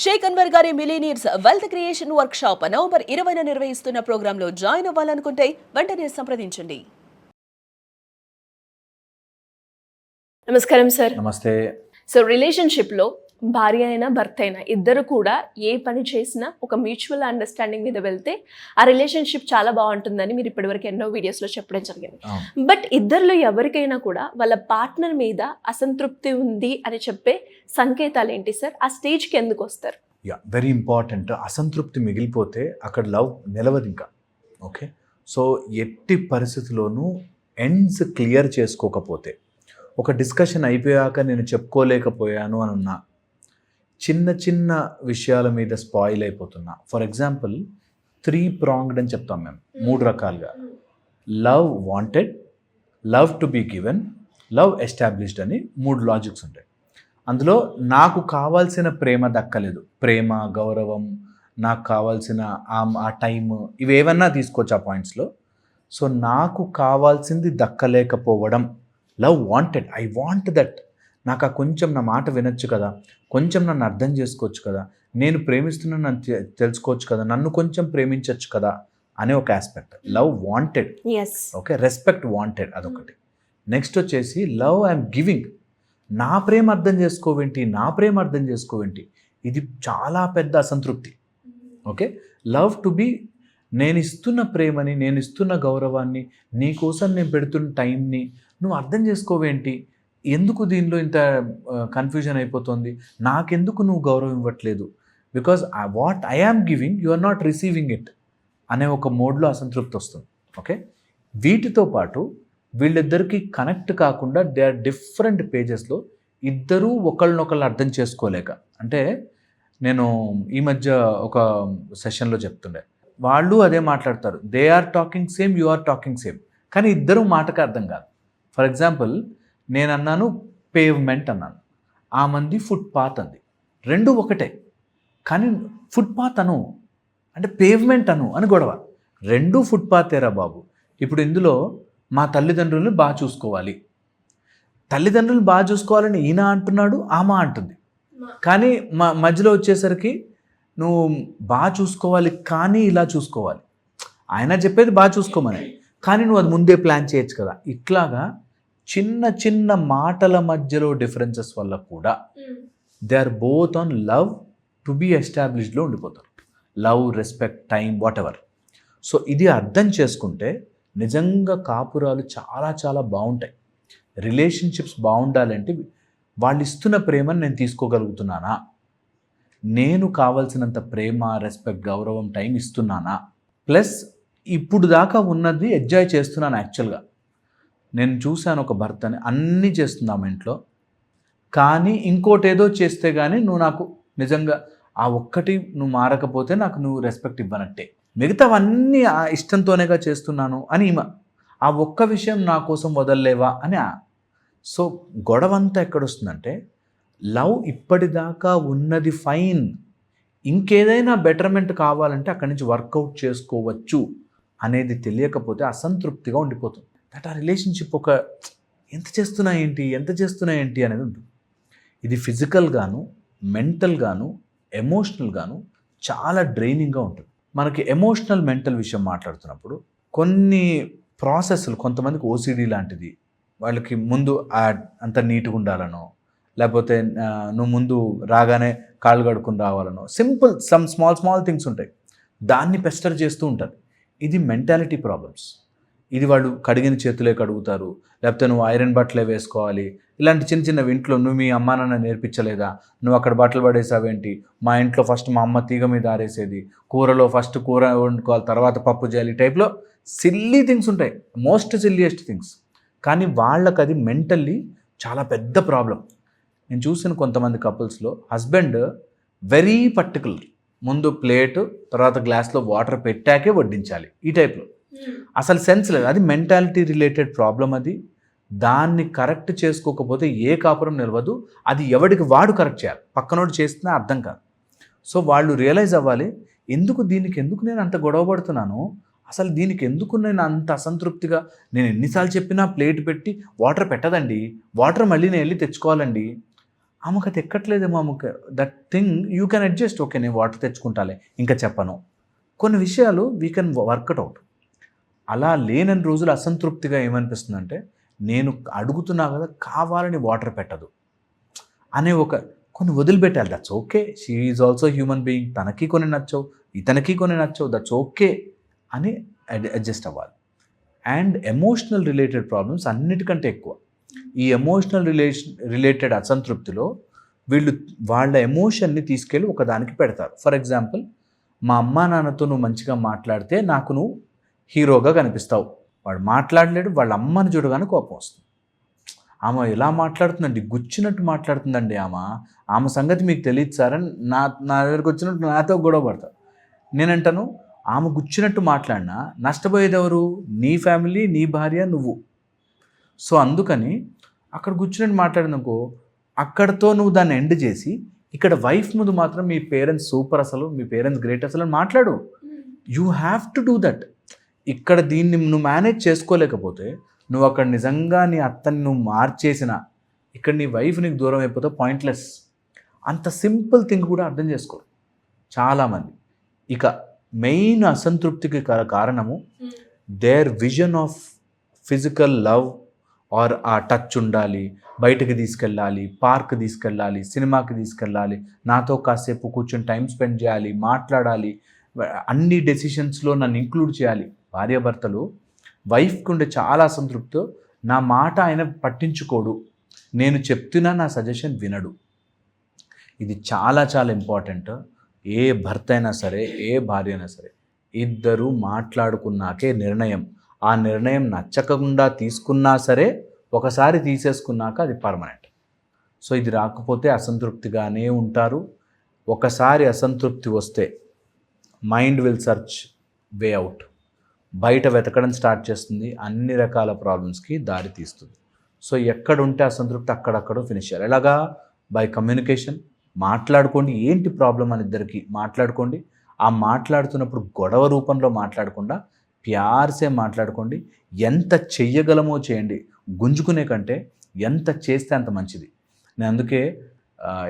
షేక్ అన్వర్ గారి millionaires wealth creation workshop November 20న నిర్వహిస్తున్న ప్రోగ్రాంలో జాయిన్ అవ్వాలనుకుంటే వెంటనే సంప్రదించండి. నమస్కారం సార్. నమస్తే. సో రిలేషన్షిప్లో భార్య అయినా భర్త అయినా ఇద్దరు కూడా ఏ పని చేసినా ఒక మ్యూచువల్ అండర్స్టాండింగ్ మీద వెళ్తే ఆ రిలేషన్షిప్ చాలా బాగుంటుందని మీరు ఇప్పటివరకు ఎన్నో వీడియోస్లో చెప్పడం జరిగింది. బట్ ఇద్దరిలో ఎవరికైనా కూడా వాళ్ళ పార్ట్నర్ మీద అసంతృప్తి ఉంది అని చెప్పే సంకేతాలు ఏంటి సార్? ఆ స్టేజ్కి ఎందుకు వస్తారు? Very important. అసంతృప్తి మిగిలిపోతే అక్కడ లవ్ నిలవదు ఇంకా. ఓకే, సో ఎట్టి పరిస్థితుల్లోనూ ఎండ్స్ క్లియర్ చేసుకోకపోతే, ఒక డిస్కషన్ అయిపోయాక నేను చెప్పుకోలేకపోయాను అని ఉన్నా, చిన్న చిన్న విషయాల మీద స్పాయిల్ అయిపోతున్నా. ఫర్ ఎగ్జాంపుల్ 3 ప్రాంగ్డ్ అని చెప్తాం మేము, 3 రకాలుగా. Love wanted, love to be given, love established అని 3 లాజిక్స్ ఉంటాయి. అందులో నాకు కావాల్సిన ప్రేమ దక్కలేదు, ప్రేమ, గౌరవం, నాకు కావాల్సిన ఆ టైం, ఇవేవన్నా తీసుకోవచ్చు ఆ పాయింట్స్లో. సో నాకు కావాల్సింది దక్కలేకపోవడం love wanted. I want that. నాకు ఆ కొంచెం నా మాట వినొచ్చు కదా, కొంచెం నన్ను అర్థం చేసుకోవచ్చు కదా, నేను ప్రేమిస్తున్నాను నన్ను తెలుసుకోవచ్చు కదా, నన్ను కొంచెం ప్రేమించవచ్చు కదా అనే ఒక aspect love wanted. Okay, respect wanted, అదొకటి. నెక్స్ట్ వచ్చేసి లవ్ ఐఎమ్ గివింగ్. నా ప్రేమ అర్థం చేసుకోవేంటి, నా ప్రేమ అర్థం చేసుకోవేంటి, ఇది చాలా పెద్ద అసంతృప్తి. ఓకే, లవ్ టు బీ, నేను ఇస్తున్న ప్రేమని, నేను ఇస్తున్న గౌరవాన్ని, నీ కోసం నేను పెడుతున్న టైంని నువ్వు అర్థం చేసుకోవేంటి, ఎందుకు దీనిలో ఇంత కన్ఫ్యూజన్ అయిపోతుంది, నాకెందుకు నువ్వు గౌరవం ఇవ్వట్లేదు, because what I am giving you are not receiving it అనే ఒక మోడ్లో అసంతృప్తి వస్తుంది. ఓకే, వీటితో పాటు వీళ్ళిద్దరికీ కనెక్ట్ కాకుండా దే ఆర్ డిఫరెంట్ పేజెస్లో ఇద్దరూ ఒకళ్ళనొకళ్ళు అర్థం చేసుకోలేక. అంటే నేను ఈ మధ్య ఒక సెషన్లో చెప్తుండే, వాళ్ళు అదే మాట్లాడతారు, they are talking same, you are talking same, కానీ ఇద్దరు మాటకు అర్థం కాదు. ఫర్ ఎగ్జాంపుల్, నేను అన్నాను పేవ్మెంట్ అన్నాను, ఆ మంది ఫుట్పాత్ అంది. రెండు ఒకటే, కానీ ఫుట్పాత్ అను అంటే పేవ్మెంట్ అను అని గొడవ. రెండు ఫుట్పాతేరా బాబు. ఇప్పుడు ఇందులో మా తల్లిదండ్రులను బాగా చూసుకోవాలి, తల్లిదండ్రులను బాగా చూసుకోవాలని ఈయన అంటున్నాడు, ఆమె అంటుంది. కానీ మధ్యలో వచ్చేసరికి నువ్వు బాగా చూసుకోవాలి కానీ ఇలా చూసుకోవాలి, ఆయన చెప్పేది బాగా చూసుకోమని, కానీ నువ్వు అది ముందే ప్లాన్ చేయొచ్చు కదా. ఇట్లాగా చిన్న చిన్న మాటల మధ్యలో డిఫరెన్సెస్ వల్ల కూడా they are both on love to be ఎస్టాబ్లిష్డ్లో ఉండిపోతారు. Love, respect, time, whatever. So ఇది అర్థం చేసుకుంటే నిజంగా కాపురాలు చాలా చాలా బాగుంటాయి. రిలేషన్షిప్స్ బాగుండాలంటే వాళ్ళు ఇస్తున్న ప్రేమను నేను తీసుకోగలుగుతున్నానా, నేను కావాల్సినంత ప్రేమ, రెస్పెక్ట్, గౌరవం, టైం ఇస్తున్నానా, ప్లస్ ఇప్పుడు దాకా ఉన్నది ఎంజాయ్ చేస్తున్నాను. యాక్చువల్గా నేను చూశాను ఒక భర్తని, అన్నీ చేస్తున్నాము ఇంట్లో, కానీ ఇంకోటి ఏదో చేస్తే కానీ నువ్వు నాకు నిజంగా ఆ ఒక్కటి నువ్వు మారకపోతే నాకు నువ్వు రెస్పెక్ట్ ఇవ్వనట్టే, మిగతావన్నీ ఆ ఇష్టంతోనేగా చేస్తున్నాను అని ఆ ఒక్క విషయం నా కోసం వదలలేవా అని. సో గొడవంతా ఎక్కడొస్తుందంటే, లవ్ ఇప్పటిదాకా ఉన్నది ఫైన్, ఇంకేదైనా బెటర్మెంట్ కావాలంటే అక్కడి నుంచి వర్కౌట్ చేసుకోవచ్చు అనేది తెలియకపోతే అసంతృప్తిగా ఉండిపోతుంది. దట్ ఆ రిలేషన్షిప్ ఒక ఎంత చేస్తున్నా ఏంటి అనేది ఉంటుంది. ఇది ఫిజికల్గాను, మెంటల్గాను, ఎమోషనల్గాను చాలా డ్రైనింగ్గా ఉంటుంది. మనకి ఎమోషనల్, మెంటల్ విషయం మాట్లాడుతున్నప్పుడు కొన్ని ప్రాసెస్లు, కొంతమందికి ఓసిడి లాంటిది, వాళ్ళకి ముందు అంత నీట్గా ఉండాలనో, లేకపోతే నువ్వు ముందు రాగానే కాళ్ళు కడుక్కుని రావాలనో, సింపుల్ స్మాల్ థింగ్స్ ఉంటాయి, దాన్ని పెస్టర్ చేస్తూ ఉంటారు. ఇది మెంటాలిటీ ప్రాబ్లమ్స్. ఇది వాళ్ళు కడిగిన చేతులే కడుగుతారు, లేకపోతే నువ్వు ఐరన్ బట్టలే వేసుకోవాలి, ఇలాంటి చిన్న చిన్నవి ఇంట్లో నువ్వు మీ అమ్మ నాన్న నేర్పించలేదా, నువ్వు అక్కడ బట్టలు పడేసావేంటి, మా ఇంట్లో ఫస్ట్ మా అమ్మ తీగ మీద ఆరేసేది, కూరలో ఫస్ట్ కూర వండుకోవాలి తర్వాత పప్పు చేయాలి, ఈ టైప్లో సిల్లీ థింగ్స్ ఉంటాయి, మోస్ట్ సిల్లియెస్ట్ థింగ్స్. కానీ వాళ్ళకి అది మెంటల్లీ చాలా పెద్ద ప్రాబ్లం. నేను చూసిన కొంతమంది కపుల్స్లో హస్బెండ్ వెరీ పర్టికులర్, ముందు ప్లేటు తర్వాత గ్లాస్లో వాటర్ పెట్టాకే వడ్డించాలి, ఈ టైప్లో. అసలు సెన్స్ లేదు. అది మెంటాలిటీ రిలేటెడ్ ప్రాబ్లం. అది దాన్ని కరెక్ట్ చేసుకోకపోతే ఏ కాపురం నిలవదు. అది ఎవడికి వాడు కరెక్ట్ చేయాలి, పక్కనోడు చేస్తున్నా అర్థం కాదు. సో వాళ్ళు రియలైజ్ అవ్వాలి, దీనికి ఎందుకు నేను అంత గొడవ పడుతున్నాను, అసలు దీనికి ఎందుకు నేను అంత అసంతృప్తిగా, నేను ఎన్నిసార్లు చెప్పినా ప్లేట్ పెట్టి వాటర్ పెట్టదండి, వాటర్ మళ్ళీ నేను వెళ్ళి తెచ్చుకోవాలండి, ఆమెకు అది ఎక్కట్లేదేమో, ఆమెకు that thing you can adjust. Okay, నేను వాటర్ తెచ్చుకుంటాలే, ఇంకా చెప్పను. కొన్ని విషయాలు వీ కెన్ వర్కౌట్ అవుట్. అలా లేనన్ని రోజులు అసంతృప్తిగా ఏమనిపిస్తుందంటే, నేను అడుగుతున్నా కదా కావాలని వాటర్ పెట్టదు అనే కొన్ని వదిలిపెట్టాలి. That's okay, she is also human being. తనకి కొన్ని నచ్చవు, ఇతనికి కొన్ని నచ్చవు, దట్స్ ఓకే అని అడ్జస్ట్ అవ్వాలి. అండ్ ఎమోషనల్ రిలేటెడ్ ప్రాబ్లమ్స్ అన్నిటికంటే ఎక్కువ. ఈ ఎమోషనల్ రిలేటెడ్ అసంతృప్తిలో వీళ్ళు వాళ్ళ ఎమోషన్ని తీసుకెళ్ళి ఒకదానికి పెడతారు. ఫర్ ఎగ్జాంపుల్, మా అమ్మా నాన్నతో నువ్వు మంచిగా మాట్లాడితే నాకు నువ్వు హీరోగా కనిపిస్తావు. వాడు మాట్లాడలేడు, వాళ్ళ అమ్మని చూడగానే కోపం వస్తుంది. ఆమె ఎలా మాట్లాడుతుందండి, గుచ్చినట్టు మాట్లాడుతుందండి. ఆమె సంగతి మీకు తెలియదు సార్ అని నా దగ్గరికి వచ్చినట్టు నాతో గొడవ పడతారు. నేనంటాను, ఆమె గుచ్చినట్టు మాట్లాడినా నష్టపోయేది ఎవరు? నీ ఫ్యామిలీ, నీ భార్య, నువ్వు. సో అందుకని అక్కడ గుచ్చినట్టు మాట్లాడిననుకో, అక్కడతో నువ్వు దాన్ని ఎండ్ చేసి ఇక్కడ వైఫ్ ముందు మాత్రం మీ పేరెంట్స్ సూపర్, అసలు మీ పేరెంట్స్ గ్రేట్ అసలు అని మాట్లాడు. You have to do that. ఇక్కడ దీన్ని నువ్వు మేనేజ్ చేసుకోలేకపోతే, నువ్వు అక్కడ నిజంగా నీ అత్తని నువ్వు మార్చేసిన ఇక్కడ నీ వైఫ్ నీకు దూరం అయిపోతే పాయింట్లెస్. అంత సింపుల్ థింగ్ కూడా అర్థం చేసుకోరు చాలామంది. ఇక మెయిన్ అసంతృప్తికి కారణము there vision of physical love or ఆ టచ్ ఉండాలి, బయటకు తీసుకెళ్ళాలి, పార్క్ తీసుకెళ్ళాలి, సినిమాకి తీసుకెళ్ళాలి, నాతో కాసేపు కూర్చొని టైం స్పెండ్ చేయాలి, మాట్లాడాలి, అన్ని డెసిషన్స్లో నన్ను ఇంక్లూడ్ చేయాలి. భార్యాభర్తలు వైఫ్కి ఉండే చాలా అసంతృప్తితో నా మాట ఆయన పట్టించుకోడు, నేను చెప్తున్నా నా సజెషన్ వినడు. ఇది చాలా చాలా ఇంపార్టెంట్. ఏ భర్త అయినా సరే, ఏ భార్య అయినా సరే, ఇద్దరు మాట్లాడుకున్నాకే నిర్ణయం. ఆ నిర్ణయం నచ్చకుండా తీసుకున్నా సరే, ఒకసారి తీసేసుకున్నాక అది పర్మనెంట్. సో ఇది రాకపోతే అసంతృప్తిగానే ఉంటారు. ఒకసారి అసంతృప్తి వస్తే mind will search way out. బయట వెతకడం స్టార్ట్ చేస్తుంది, అన్ని రకాల ప్రాబ్లమ్స్కి దారి తీస్తుంది. సో ఎక్కడుంటే అసంతృప్తి అక్కడక్కడ ఫినిష్ చేయాలి. ఎలాగా? By communication. మాట్లాడుకోండి, ఏంటి ప్రాబ్లం అని ఇద్దరికి మాట్లాడుకోండి. ఆ మాట్లాడుతున్నప్పుడు గొడవ రూపంలో మాట్లాడకుండా ప్యార్సే మాట్లాడుకోండి. ఎంత చెయ్యగలమో చేయండి. గుంజుకునే కంటే ఎంత చేస్తే అంత మంచిది. నేను అందుకే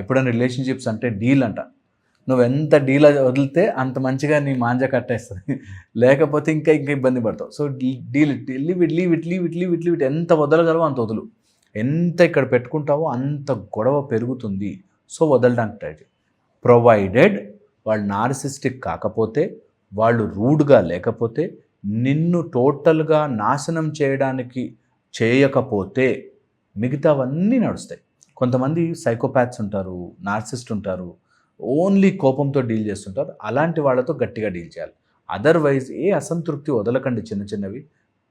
ఎప్పుడైనా రిలేషన్షిప్స్ అంటే డీల్ అంట. నువ్వు ఎంత డీల్ వదిలితే అంత మంచిగా నీ మాంజ కట్టేస్తుంది, లేకపోతే ఇంకా ఇబ్బంది పడతావు. సో డీల్ లీవ్ ఇట్ ఎంత వదలగలవో అంత వదులు. ఎంత ఇక్కడ పెట్టుకుంటావో అంత గొడవ పెరుగుతుంది. సో వదలడానికి ట్రై చేయి. ప్రొవైడెడ్ వాళ్ళు నార్సిస్టిక్ కాకపోతే, వాళ్ళు రూడ్గా లేకపోతే, నిన్ను టోటల్గా నాశనం చేయకపోతే మిగతావన్నీ నడుస్తాయి. కొంతమంది సైకోపాత్స్ ఉంటారు, నార్సిస్ట్ ఉంటారు, ఓన్లీ కోపంతో డీల్ చేస్తుంటారు. అలాంటి వాళ్ళతో గట్టిగా డీల్ చేయాలి. అదర్వైజ్ ఏ అసంతృప్తి వదలకండి. చిన్నవి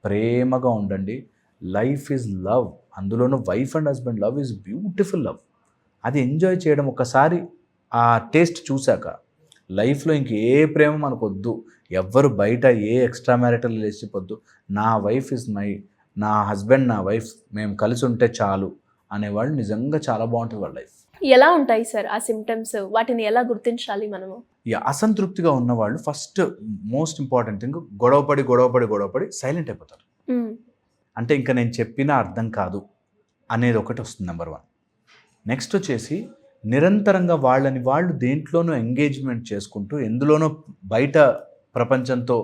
ప్రేమగా ఉండండి. Life is love. అందులోనూ wife and husband love is beautiful love. అది ఎంజాయ్ చేయడం. ఒకసారి ఆ టేస్ట్ చూశాక లైఫ్లో ఇంక ఏ ప్రేమ మనకు వద్దు. ఎవ్వరు బయట ఏ ఎక్స్ట్రా మ్యారిటల్ రిలేషన్షిప్ వద్దు. నా వైఫ్ ఇస్ నా హస్బెండ్, నా వైఫ్, మేము కలిసి ఉంటే చాలు అనేవాళ్ళు నిజంగా చాలా బాగుంటుంది వాళ్ళ లైఫ్. ఎలా ఉంటాయి సార్ ఆ సిమ్టమ్స్? వాటిని ఎలా గుర్తించాలి మనము? అసంతృప్తిగా ఉన్నవాళ్ళు ఫస్ట్ మోస్ట్ ఇంపార్టెంట్ థింగ్, గొడవపడి సైలెంట్ అయిపోతారు. అంటే ఇంకా నేను చెప్పినా అర్థం కాదు అనేది ఒకటి వస్తుంది, నెంబర్ 1. నెక్స్ట్ వచ్చేసి నిరంతరంగా వాళ్ళు దేంట్లోనూ ఎంగేజ్మెంట్ చేసుకుంటూ, ఎందులోనో బయట ప్రపంచంతో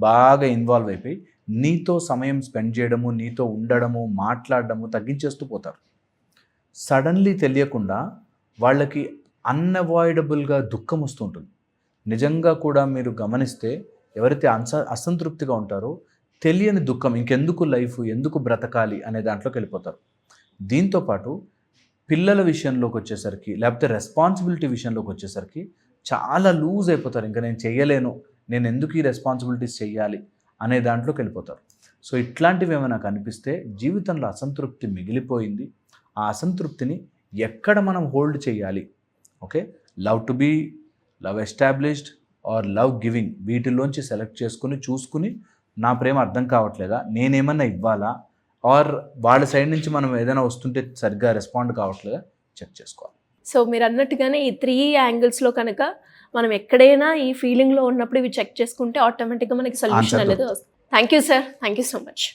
బాగా ఇన్వాల్వ్ అయిపోయి నీతో సమయం స్పెండ్ చేయడము, నీతో ఉండడము, మాట్లాడడము తగ్గించేస్తూ పోతారు. సడన్లీ తెలియకుండా వాళ్ళకి అన్అవాయిడబుల్గా దుఃఖం వస్తూ ఉంటుంది. నిజంగా కూడా మీరు గమనిస్తే ఎవరైతే అసంతృప్తిగా ఉంటారో తెలియని దుఃఖం, ఇంకెందుకు లైఫ్, ఎందుకు బ్రతకాలి అనే దాంట్లోకి వెళ్ళిపోతారు. దీంతోపాటు పిల్లల విషయంలోకి వచ్చేసరికి, లేకపోతే రెస్పాన్సిబిలిటీ విషయంలోకి వచ్చేసరికి చాలా లూజ్ అయిపోతారు. ఇంకా నేను చేయలేను, నేను ఎందుకు ఈ రెస్పాన్సిబిలిటీస్ చేయాలి అనే దాంట్లోకి వెళ్ళిపోతారు. సో ఇట్లాంటివి ఏమైనా కనిపిస్తే జీవితంలో అసంతృప్తి మిగిలిపోయింది. ఆ అసంతృప్తిని ఎక్కడ మనం హోల్డ్ చేయాలి? Okay, love established or love giving, వీటిలోంచి సెలెక్ట్ చేసుకుని చూసుకుని, నా ప్రేమ అర్థం కావట్లేదా, నేనేమన్నా ఇవ్వాలా, ఆర్ వాళ్ళ సైడ్ నుంచి మనం ఏదైనా వస్తుంటే సరిగ్గా రెస్పాండ్ కావట్లేదా చెక్ చేసుకోవాలి. సో మీరు అన్నట్టుగానే ఈ 3 యాంగిల్స్లో కనుక మనం ఎక్కడైనా ఈ ఫీలింగ్లో ఉన్నప్పుడు ఇవి చెక్ చేసుకుంటే ఆటోమేటిక్గా మనకి సొల్యూషన్ అనేది వస్తుంది. Thank you sir, thank you so much.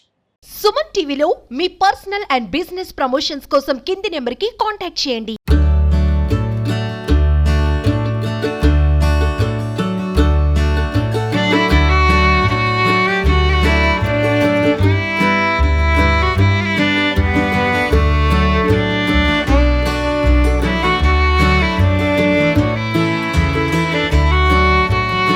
Suman టీవీలో మీ పర్సనల్ అండ్ బిజినెస్ ప్రమోషన్స్ కోసం కింది నెంబర్కి కాంటాక్ట్ చేయండి.